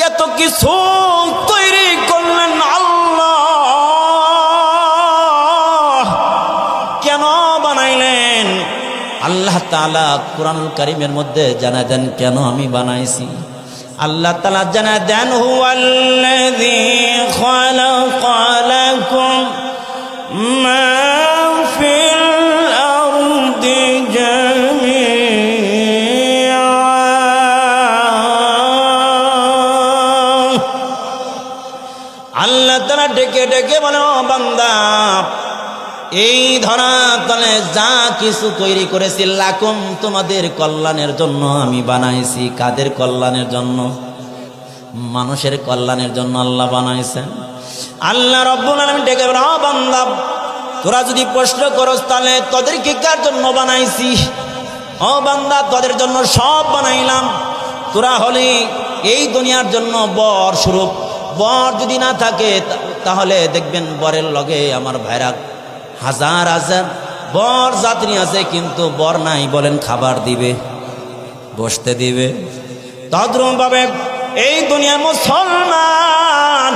এত কিছু তৈরি করলেন আল্লাহ, কেন বানাইলেন? আল্লাহ তাআলা কুরআনুল কারীমের মধ্যে জানায় দেন কেন আমি বানাইছি। আল্লাহ তাআলা জানায় দেন হুয়াল্লাযী খালাকা লাকুম মা ফিল আরদি জামিআ। আল্লাহ তাআলা ডেকে ডেকে বলে, ও বান্দা, এই ধরাতলে যা কিছু তৈরি করেছি লাকুম, তোমাদের কল্যাণের জন্য আমি বানাইছি। কাদের কল্যাণের জন্য? মানুষের কল্যাণের জন্য আল্লাহ বানাইছেন। আল্লাহ রাব্বুল আলামিন ডেকে বলে, ও বান্দা, তোরা যদি প্রশ্ন করস তাহলে তোদেরকে কার জন্য বানাইছি? ও বান্দা, তোদের জন্য সব বানাইলাম। তোরা হলি এই দুনিয়ার জন্য বর স্বরূপ। বর যদি না থাকে তাহলে দেখবেন বরের লগে আমার ভাইরা হাজার হাজার বর যাত্রী আছে, কিন্তু বর নাই, বলেন খাবার দিবে, বসতে দিবে। তদ্রূপভাবে এই দুনিয়ার মুসলমান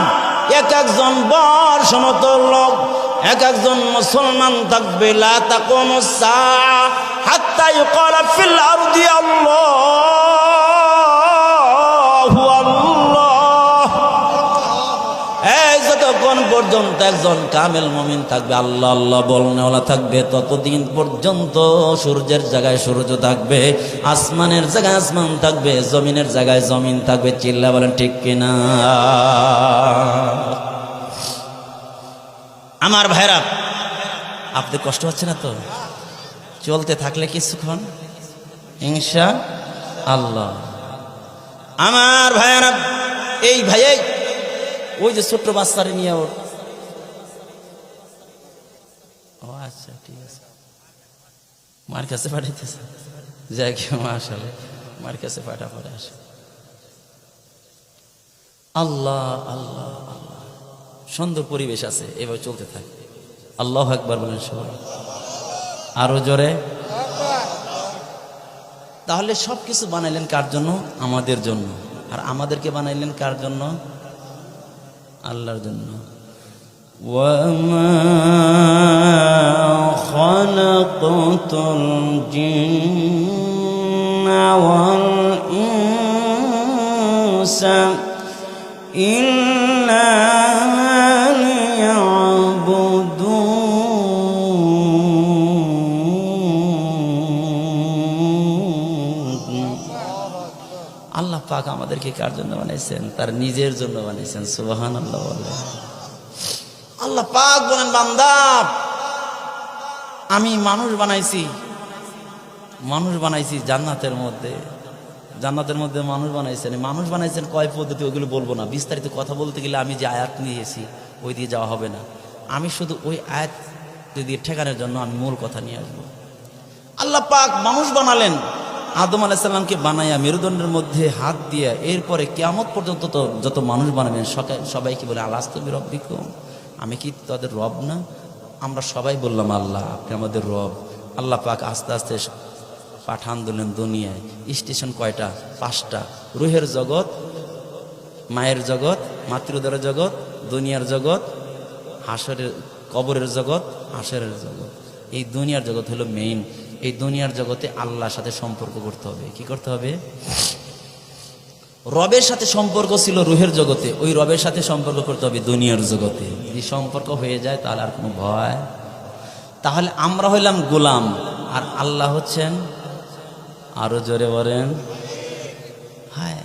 এক একজন বর সমতুল্য লোক, এক একজন মুসলমান থাকবে। লা তাকুমুস সাআ হাত্তা ইউকালা ফিল আরদি আল্লাহু আল্লাহ। এই যতক্ষণ পর্যন্ত একজন কামেল মুমিন থাকবে, আল্লাহ আল্লাহ বলনেওয়ালা থাকবে, ততদিন পর্যন্ত সূর্যের জায়গায় সূর্য থাকবে, আসমানের জায়গায় আসমান থাকবে, জমিনের জায়গায় জমিন থাকবে। চিল্লা বলেন ঠিক কিনা? আমার ভাইরা, আপনাদের কষ্ট হচ্ছে না তো? চলতে থাকলে কিছুক্ষণ ইনশাআল্লাহ। আমার ভাইরা, এই ভাইয়ে ওই যে ছোট্ট বাচ্চারে নিয়ে ওর, ও আচ্ছা ঠিক আছে, মার কাছে পাঠাইতেছে, যাই কি মাশাআল্লাহ, মার কাছে পাঠা পরে আসে। আল্লাহ আল্লাহ আল্লাহ, সুন্দর পরিবেশ আছে, এভাবে চলতে থাকে। আল্লাহু আকবার বলেন সবাই, আরো জোরে। তাহলে সবকিছু বানাইলেন কার জন্য? আমাদের জন্য। আর আমাদেরকে বানাইলেন কার জন্য? আল্লাহর জন্য। ওয়ামা খালাকাতুল জিন্না ওয়াল ইনসা ইল্লা আল্লাহ পাক আমাদেরকে কার জন্য বানাইছেন? তার নিজের জন্য বানাইছেন। সুবহানাল্লাহ বলেন। আল্লাহ পাক বলেন, বান্দা, আমি মানুষ বানাইছি, মানুষ বানাইছি জান্নাতের মধ্যে। জান্নাতের মধ্যে মানুষ বানাইছেন। মানুষ বানাইছেন কয় পদ্ধতি, ওইগুলো বলবো না। বিস্তারিত কথা বলতে গেলে আমি যে আয়াত নিয়েছি ওই দিয়ে যাওয়া হবে না। আমি শুধু ওই আয়াত দিয়ে ঠেকানোর জন্য আমি মূল কথা নিয়ে আসবো। আল্লাহ পাক মানুষ বানালেন, আদম আলাইহিস সালামকে বানাইয়া মেরুদণ্ডের মধ্যে হাত দিয়া, এরপরে কিয়ামত পর্যন্ত তো যত মানুষ বানাবেন সবাইকে বলে আলাস্তু বিরাব্বিকুম, আমি কি তাদের রব না? আমরা সবাই বললাম আল্লাহ আপনি আমাদের রব। আল্লাহ পাক আস্তে আস্তে পাঠান দিলেন দুনিয়ায়। স্টেশন কয়টা? 5টা। রুহের জগৎ, মায়ের জগৎ, মাতৃদরের জগৎ, দুনিয়ার জগৎ, হাসরের কবরের জগৎ, হাসরের জগৎ। এই দুনিয়ার জগৎ হলো মেইন। এই দুনিয়ার জগতে আল্লাহর সাথে সম্পর্ক করতে হবে। কি করতে হবে? রবের সাথে সম্পর্ক ছিল রুহের জগতে, ওই রবের সাথে সম্পর্ক করতে হবে দুনিয়ার জগতে। যদি সম্পর্ক হয়ে যায় তাহলে আর কোনো ভয়। তাহলে আমরা হইলাম গোলাম, আর আল্লাহ হচ্ছেন, আরো জোরে বলেন, হায়।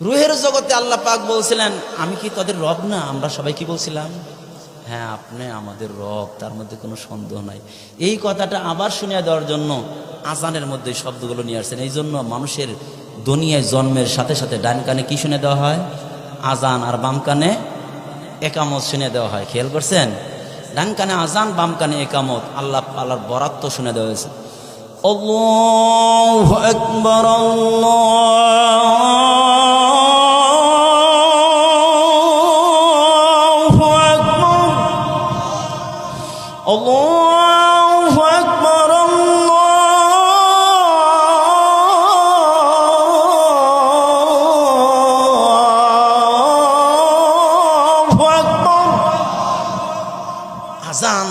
রুহের জগতে আল্লাহ পাক বলছিলেন আমি কি তাদের রব না? আমরা সবাই কি বলছিলাম? হ্যাঁ আপনি আমাদের রব, তার মধ্যে কোনো সন্দেহ নাই। এই কথাটা আবার শুনিয়ে দেওয়ার জন্য আজানের মধ্যে শব্দগুলো নিয়ে আসছেন। এই জন্য মানুষের দুনিয়ায় জন্মের সাথে সাথে ডান কানে কি শুনে দেওয়া হয়? আজান, আর বাম কানে একামত শুনে দেওয়া হয়। খেয়াল করছেন? ডান কানে আজান, বাম কানে একামত। আল্লাহর বরাত তো শুনে দেওয়া হয়েছে। আল্লাহু আকবার, আল্লাহু আকবার,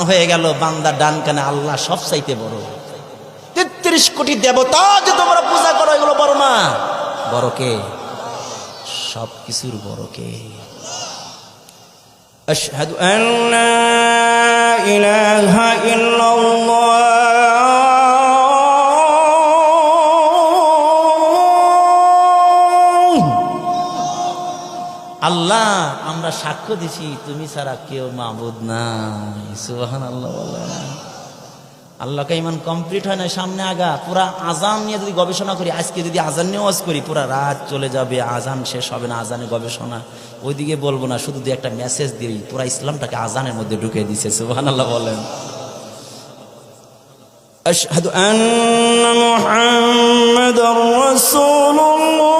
হয়ে গেল, বান্দা ডান কানে, আল্লাহ সব চাইতে বড়। 33 কোটি দেবতা যে তোমরা পূজা করো, এগুলো বড় না? বড় কে? সব কিছুর বড় কে? আশহাদু আল্লা ইলাহা ইল্লাল্লাহ। আল্লাহ আমরা সাক্ষ্য দিছি তুমি ছাড়া কেউ মাবুদ নাই। সুবহানাল্লাহ বলেন। আল্লাহকে ইমান কমপ্লিট হয় না, সামনে আগা। পুরা আজান নিয়ে যদি গবেষণা করি, আজকে যদি আজান নিয়ে ওয়াজ করি, পুরা রাত চলে যাবে, আজান শেষ হবে না, আজানে গবেষণা ওইদিকে বলবো না, শুধু একটা মেসেজ দিই, পুরা ইসলামটাকে আজানের মধ্যে ঢুকে দিছে। সুবহানাল্লাহ বলেন। আশহাদু আন্না মুহাম্মাদার রাসূলুল্লাহ।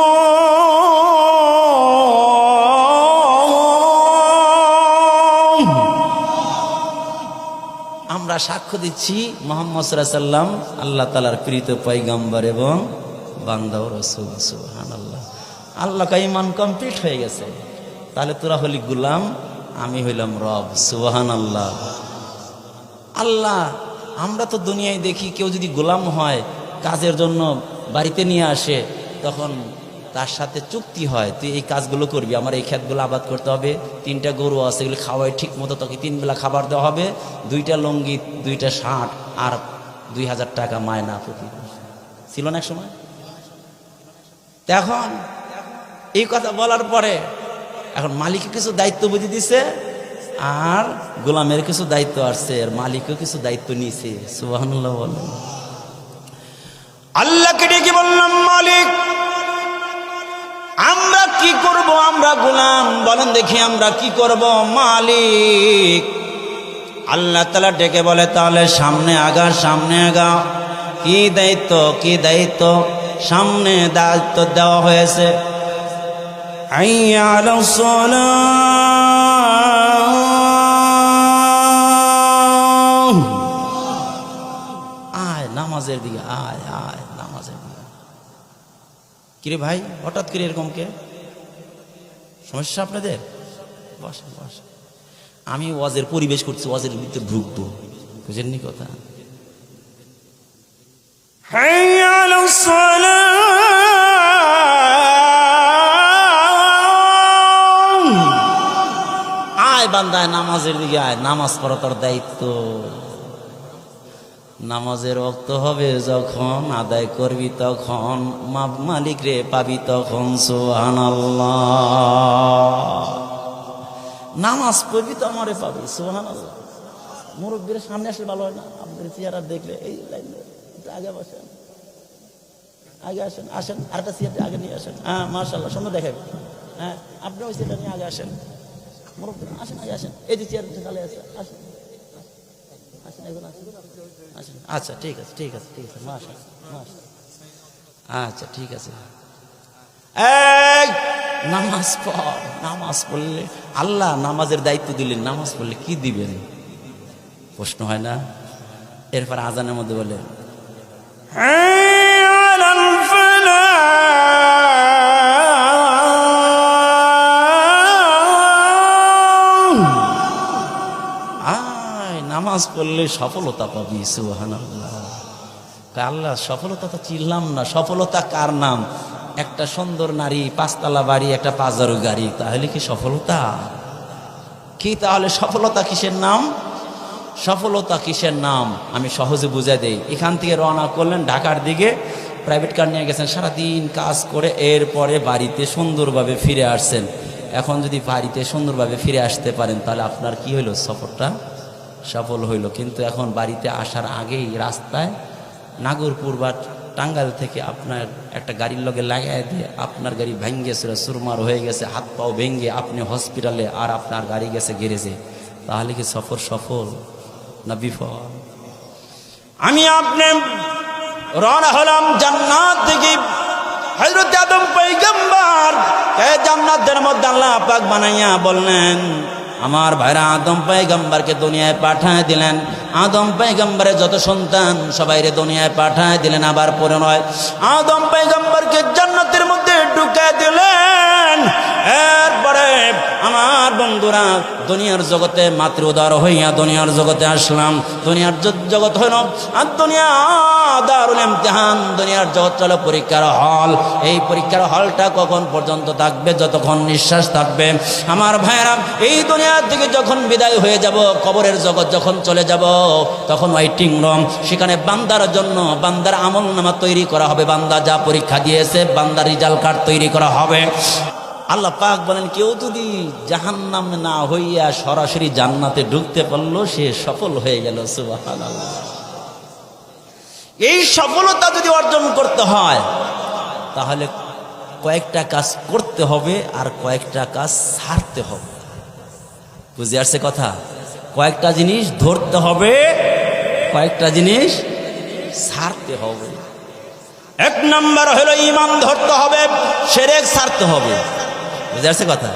আমরা সাক্ষ্য দিচ্ছি মুহাম্মদ সাল্লাল্লাহু আলাইহি ওয়াসাল্লাম আল্লাহ তাআলার প্রিয় পয়গম্বর এবং বান্দা ও রাসূল। সুবহানাল্লাহ। আল্লাহর ঈমান কমপ্লিট হয়ে গেছে। তাহলে তোরা হলি গোলাম, আমি হইলাম রব। সুবহানাল্লাহ। আল্লাহ, আমরা তো দুনিয়ায় দেখি কেউ যদি গোলাম হয়, কাজের জন্য বাড়িতে নিয়ে আসে, তখন তার সাথে চুক্তি হয়, তুই এই কাজগুলো করবি, আমার এই ক্ষেতগুলো আবাদ করতে হবে, 3টা গরু আছে, এগুলো খাওয়াই ঠিক মতো, তোকে 3 বেলা খাবার দেওয়া হবে, 2টা লুঙ্গি, 2টা শার্ট, আর 2000 টাকা মায়না প্রতি। ছিল না এক সময়? এখন এই কথা বলার পরে এখন মালিকের কিছু দায়িত্ব বুঝে দিছে, আর গোলামের কিছু দায়িত্ব আসছে, আর মালিকও কিছু দায়িত্ব নিয়েছে। সুবহানাল্লাহ বলেন। আল্লাহকে ডেকে বললাম, মালিক আমরা কি করব? আমরা গোলাম, বলেন দেখি আমরা কি করব? মালিক। আল্লাহ তাআলা ডেকে বলে, তাহলে সামনে আগা, সামনে আগা। কি দায়িত্ব? কি দায়িত্ব? সামনে দায়িত্ব দেওয়া হয়েছে, হাইয়া আলাস সালাহ। আয় নামাজের দিকে, আয় আয় নামাজের দিকে। কিরে ভাই, হঠাৎ করে এরকম কে? সমস্যা আপনাদের? বসেন বসেন। আমি ওয়াজের পরিবেশ করছি, ওয়াজের ভিতরে ঢুকবো, বুঝেননি কথা? হাইয়া আলাস সালাহ। আয় বান্দায় নামাজের দিকে আয়, নামাজ পড়া তোর দায়িত্ব। নামাজের ওয়াক্ত হবে যখন, আদায় করবি তখন, মালিক রে পাবি তখন। সুবহানাল্লাহ। নামাজ পড়বি তো আমারে পাবি। সুবহানাল্লাহ। মুরব্বীর সামনে আসলে ভালো হয় না? আপনাদের চেহারা দেখলে এই লাইন আগে বসেন, আগে আসেন, আসেন, আরেকটা চেয়ারটা আগে নিয়ে আসেন। হ্যাঁ মাশাআল্লাহ, সুন্দর দেখাবে। হ্যাঁ আপনি ওই চেয়ারটা নিয়ে আগে আসেন, মুরব্বী আসেন, আগে আসেন। এই যে চেয়ার খালি আছে, আসেন আসেন, এগুলো আসেন আসেন। আচ্ছা ঠিক আছে, ঠিক আছে, ঠিক আছে, মাশাআল্লাহ মাশাআল্লাহ। আচ্ছা ঠিক আছে। এই নামাজ পড়। নামাজ পড়লে আল্লাহ নামাজের দায়িত্ব দিলেন, নামাজ পড়লে কি দিবেন? প্রশ্ন হয় না? এরপর আজানের মধ্যে বলে, নামাজ পড়লে সফলতা পাবি। সুবহানাল্লাহ। আল্লাহ সফলতা তো চিনলাম না, সফলতা কার নাম? একটা সুন্দর নারী, 5তলা বাড়ি, একটা 5 গাড়ি, তাহলে কি সফলতা? কি তাহলে সফলতা কিসের নাম? সফলতা কিসের নাম আমি সহজে বুঝাই দেই। এখান থেকে রওনা করলেন ঢাকার দিকে, প্রাইভেট কার নিয়ে গেছেন, সারাদিন কাজ করে এরপরে বাড়িতে সুন্দরভাবে ফিরে আসছেন। এখন যদি বাড়িতে সুন্দরভাবে ফিরে আসতে পারেন, তাহলে আপনার কি হইল? সফরটা সফল হইল। কিন্তু এখন বাড়িতে আসার আগেই রাস্তায় নাগরপুর বা টাঙ্গাইল থেকে আপনার একটা গাড়ির লগে লাগাই দিয়ে আপনার গাড়ি ভেঙে সুরমার হয়ে গেছে, হাত পাও ভেঙে আপনি হসপিটালে, আর আপনার গাড়ি গেছে গ্যারেজে, তাহলে কি সফর সফল না বিফল? আমি আপনি রওনা হলাম জান্নাত থেকে। হযরত আদম পয়গম্বর এই জান্নাতের মধ্যে আল্লাহ পাক বানাইয়া বললেন, আমার ভাইরা আদম পয়গম্বরকে দুনিয়ায় পাঠায় দিলেন। আদম পয়গম্বরের যত সন্তান সবাইরে দুনিয়ায় পাঠায় দিলেন। আবার পরে নয়, আদম পয়গম্বরকে জান্নাতের মধ্যে ঢুকায় দিলেন। এরপরে আমার বন্ধুরা, দুনিয়ার জগতে মাতৃ উদার হইয়া দুনিয়ার জগতে আসলাম। দুনিয়ার জগৎ হইল আর দুনিয়া দারুল ইমতিহান, দুনিয়ার জগৎ চলো পরীক্ষার হল। এই পরীক্ষার হলটা কখন পর্যন্ত থাকবে? যতক্ষণ নিঃশ্বাস থাকবে। আমার ভাইরা, এই দুনিয়া থেকে যখন বিদায় হয়ে যাব, কবরের জগৎ যখন চলে যাব, তখন ওয়েটিং রুম, সেখানে বান্দার জন্য বান্দার আমল নামা তৈরি করা হবে। বান্দা যা পরীক্ষা দিয়েছে, বান্দার রেজাল্ট কার্ড তৈরি করা হবে। আল্লাহ পাক বলেন, কেউ যদি জাহান্নাম না হইয়া সরাসরি জান্নাতে ঢুকতে পারলো, সে সফল হয়ে গেল। সুবহানাল্লাহ। এই সফলতা যদি অর্জন করতে হয়, তাহলে কয়েকটা কাজ করতে হবে আর কয়েকটা কাজ ছাড়তে হবে। বুঝে আসছে কথা? কয়েকটা জিনিস ধরতে হবে, কয়েকটা জিনিস ছাড়তে হবে। এক নাম্বার হলো ঈমান ধরতে হবে, শিরক ছাড়তে হবে। বুঝে আসছে কথা?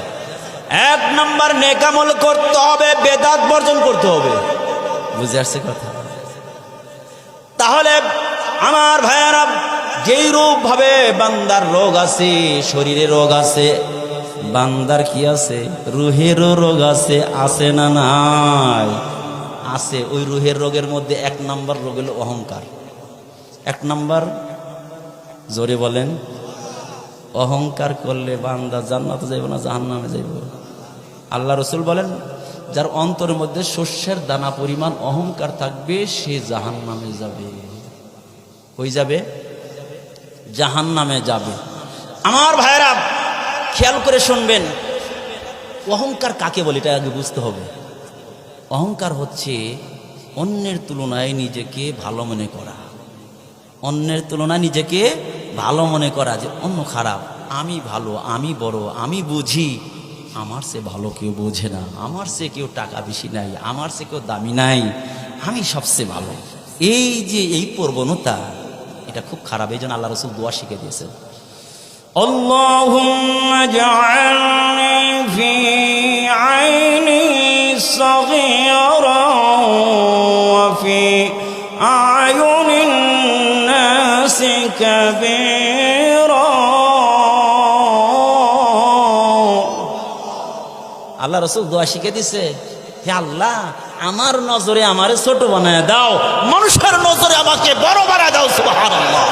এক নাম্বার নেক আমল করতে হবে, বেদাত বর্জন করতে হবে। বুঝে আসছে কথা? তাহলে আমার ভাইয়ারা, যেই রূপ ভাবে বান্দার রোগ আছে, শরীরে রোগ আছে, বান্দার কি আছে? রুহেরও রোগ আছে। আছে না নাই? আছে। ওই রুহের রোগের মধ্যে এক নাম্বার রোগ হলো অহংকার। এক নাম্বার, জোরে বলেন। অহংকার করলে বান্দা জান্নাতে যাইব না জাহান্নামে যাইব? আল্লাহ রসুল বলেন, যার অন্তরের মধ্যে শস্যের দানা পরিমাণ অহংকার থাকবে, সে জাহান্নামে যাবে। হয়ে যাবে, জাহান্নামে যাবে। আমার ভাইরা, খেয়াল করে শুনবেন, অহংকার কাকে বলে এটা আগে বুঝতে হবে। অহংকার হচ্ছে অন্যের তুলনায় নিজেকে ভালো মনে করা। অন্যের তুলনায় নিজেকে ভালো মনে করা, যে অন্য খারাপ, আমি ভালো, আমি বড়, আমি বুঝি, আমার সে ভালো কেউ বোঝে না, আমার সে কেউ টাকা বেশি নাই, আমার সে কেউ দামি নাই, আমি সবচেয়ে ভালো। এই যে এই প্রবণতা, এটা খুব খারাপ। এই জন্য আল্লাহ রসুল দোয়া শিখে দিয়েছেন, আল্লাহুম্মা জাআলনি ফি আইনি সাগীরান ওয়া ফি আয়ুনিন নাসি কাবীরা। আল্লাহ রসুল দোয়া শিখে দিছে, হে আল্লাহ, আমার নজরে আমারে ছোট বানায় দাও, মানুষের নজরে আমাকে বড় বানায় দাও। সুবহানাল্লাহ।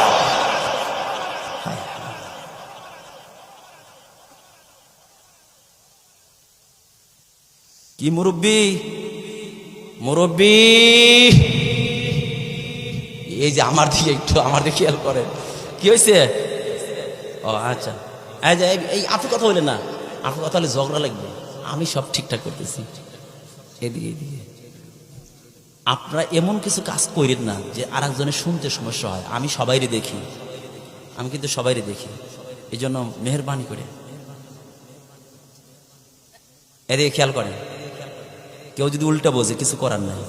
কি মুরব্বি, মুরব্বি, এই যে আমার দিকে একটু, আমার দিকে খেয়াল করেন। কি হয়েছে? ও আচ্ছা, এই আপনি কথা হইলে না, আপনি কথা হলে ঝগড়া লাগবে। আমি সব ঠিকঠাক করতেছি। এদিকে এদিকে আপনারা এমন কিছু কাজ করেন না যে আর একজনের শুনতে সমস্যা হয়। আমি সবাইরে দেখি, আমি কিন্তু সবাইরে দেখি। এই জন্য মেহরবানি করে এদিকে খেয়াল করেন। কেউ যদি উল্টা বোঝে, কিছু করার নাই।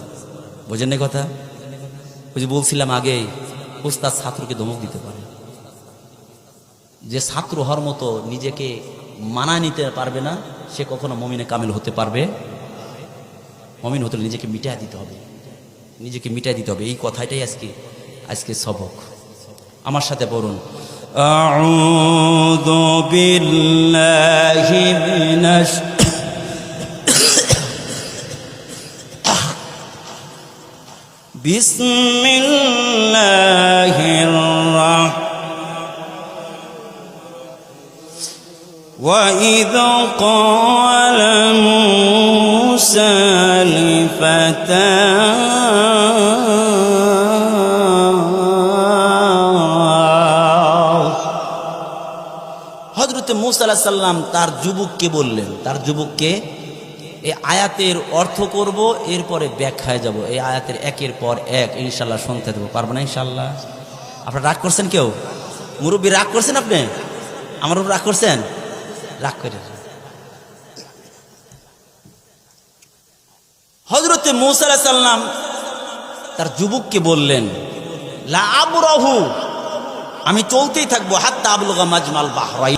বোঝেন না কথা? ওই যে বলছিলাম আগেই, উস্তাদ ছাত্রকে ধমক দিতে পারে। যে ছাত্র হওয়ার মতো নিজেকে মানায় নিতে পারবে না, সে কখনো মুমিনে কামিল হতে পারবে। মুমিন হতে নিজেকে মিটায় দিতে হবে, নিজেকে মিটায় দিতে হবে। এই কথাটাই আজকে সবক। আমার সাথে পড়ুন, আউযু বিল্লাহি মিনাশ বিসমিল্লাহির রাহমানির وَإِذْ قَالَ مُوسَى لِفَتَاهُ হযরত মূসা আলাইহিস সালাম তার যুবককে বললেন, তার যুবককে এই আয়াতের অর্থ করব, এরপরে ব্যাখ্যায় যাব। এই আয়াতের একের পর এক ইনশাআল্লাহ শুনতে দেবো। পারবো না ইনশাআল্লাহ? আপনারা রাগ করছেন? কেউ মুরব্বী রাগ করছেন? আপনি আমার উপর রাগ করছেন? রাগ করে হযরত মূসা আলাইহিস সালাম তার যুবককে বললেন, লা আবরাহু, আমি চলতেই থাকবো, হাত্তা আবলুগা মাজমাল বাহরাইন,